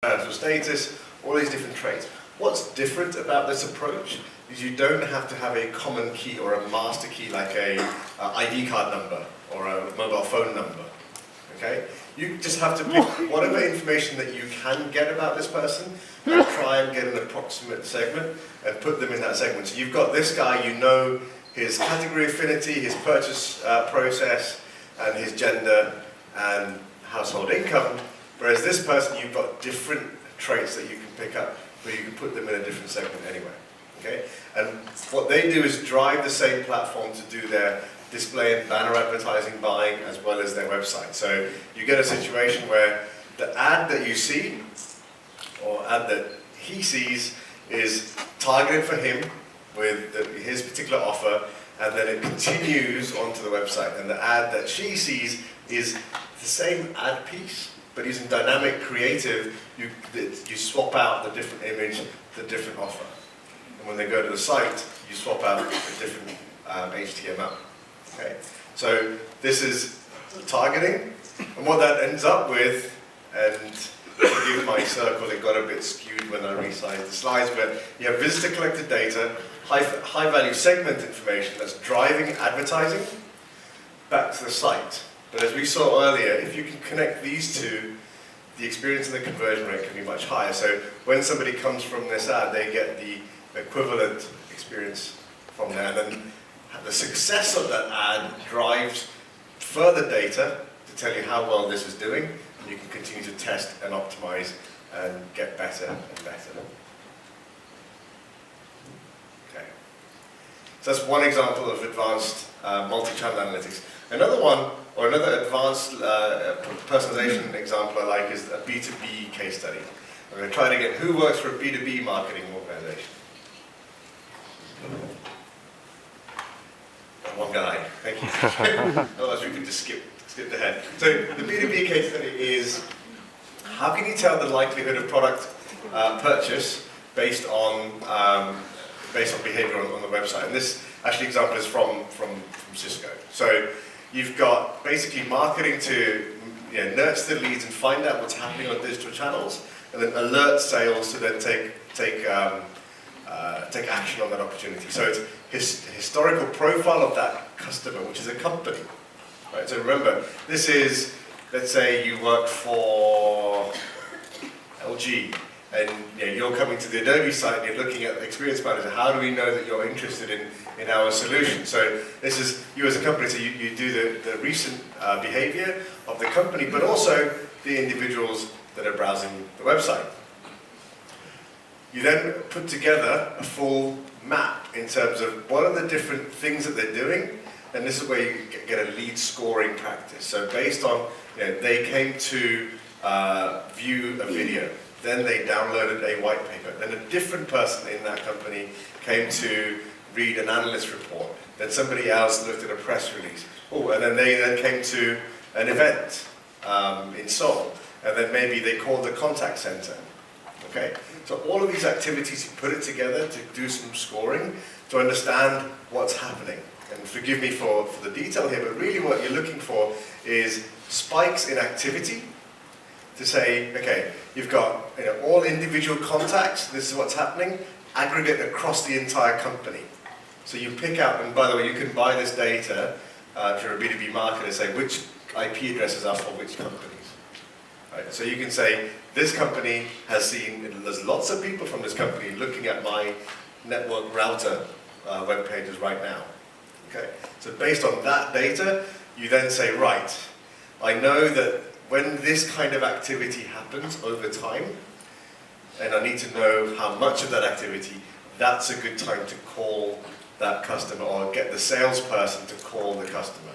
financial status, all these different traits. What's different about this approach is you don't have to have a common key or a master key like a ID card number or a mobile phone number. Okay? You just have to pick whatever information that you can get about this person and try and get an approximate segment and put them in that segment. So you've got this guy, you know his category affinity, his purchase process, and his gender and household income, whereas this person you've got different traits that you can pick up, but you can put them in a different segment anyway. Okay? And what they do is drive the same platform to do their display and banner advertising buying as well as their website. So you get a situation where the ad that you see, or ad that he sees, is targeted for him with his particular offer, and then it continues onto the website. And the ad that she sees is the same ad piece, but using dynamic creative, you swap out the different image, the different offer. And when they go to the site, you swap out the different HTML. Okay? So this is targeting, and what that ends up with, and forgive my circle, it got a bit skewed when I resized the slides, but you have visitor collected data, high value segment information that's driving advertising back to the site. But as we saw earlier, if you can connect these two, the experience and the conversion rate can be much higher. So when somebody comes from this ad, they get the equivalent experience from there. And then the success of that ad drives further data to tell you how well this is doing, and you can continue to test and optimize and get better and better. Okay. So that's one example of advanced multi-channel analytics. Another one, or another advanced personalization example I like, is a B2B case study. I'm going to try to get who works for a B2B marketing organization. One guy, thank you. Otherwise we could just skip ahead. So the B2B case study is, how can you tell the likelihood of product purchase based on behavior on the website? And this actually example is from Cisco. So you've got basically marketing to nurture the leads and find out what's happening on digital channels, and then alert sales to then take action on that opportunity. So it's historical profile of that customer, which is a company. Right? So remember, this is, let's say you work for LG, and you're coming to the Adobe site and you're looking at the experience manager. How do we know that you're interested in our solution? So this is you as a company, so you do the recent behavior of the company, but also the individuals that are browsing the website. You then put together a full map in terms of what are the different things that they're doing, and this is where you get a lead scoring practice. So based on, they came to view a video, then they downloaded a white paper, then a different person in that company came to read an analyst report, then somebody else looked at a press release, and then they came to an event in Seoul, and then maybe they called the contact center. Okay? So all of these activities, you put it together to do some scoring, to understand what's happening. And forgive me for the detail here, but really what you're looking for is spikes in activity to say, okay, you've got all individual contacts, this is what's happening, aggregate across the entire company. So you pick out, and by the way, you can buy this data if you're a B2B marketer, say which IP addresses are for which companies. Right? So you can say, this company has seen, there's lots of people from this company looking at my network router web pages right now. Okay? So based on that data, you then say, right, I know that when this kind of activity happens over time, and I need to know how much of that activity, that's a good time to call that customer or get the salesperson to call the customer.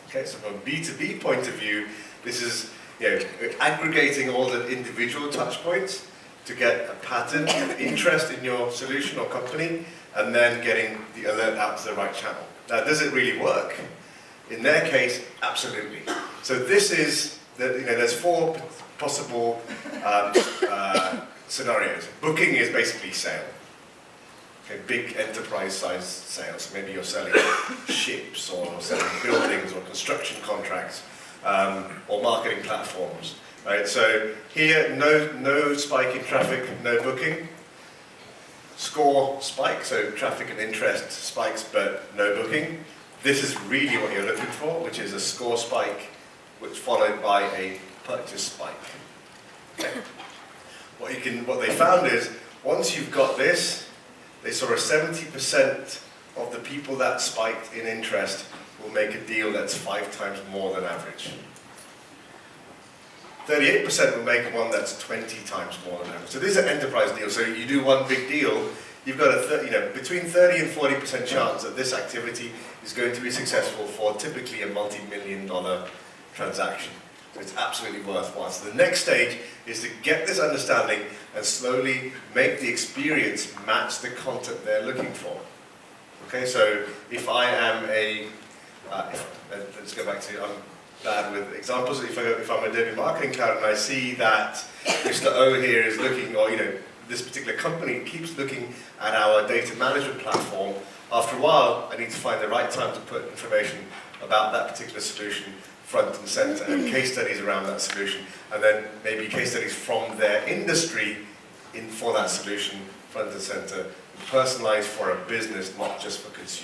Okay, so from a B2B point of view, this is aggregating all the individual touch points to get a pattern of interest in your solution or company, and then getting the alert out to the right channel. Now, does it really work? In their case, absolutely. So this is, there's four possible scenarios. Booking is basically sale. Okay, big enterprise size sales. Maybe you're selling ships or selling buildings or construction contracts or marketing platforms. Right, so here, no spike in traffic, no booking. Score spike, so traffic and interest spikes, but no booking. This is really what you're looking for, which is a score spike, which followed by a purchase spike. Okay. What they found is, once you've got this, they saw a 70% of the people that spiked in interest will make a deal that's 5 times more than average. 38% will make one that's 20 times more than average. So these are enterprise deals. So you do one big deal, you've got a between 30 and 40% chance that this activity is going to be successful for typically a multi-million-dollar transaction. So it's absolutely worthwhile. So the next stage is to get this understanding and slowly make the experience match the content they're looking for. Okay, so if I am let's go back to, I'm bad with examples. If I'm a Adobe Marketing Cloud and I see that Mr. O here is looking, or this particular company keeps looking at our data management platform, after a while I need to find the right time to put information about that particular solution front and center, and case studies around that solution, and then maybe case studies from their industry for that solution front and center, personalized for a business, not just for consumers.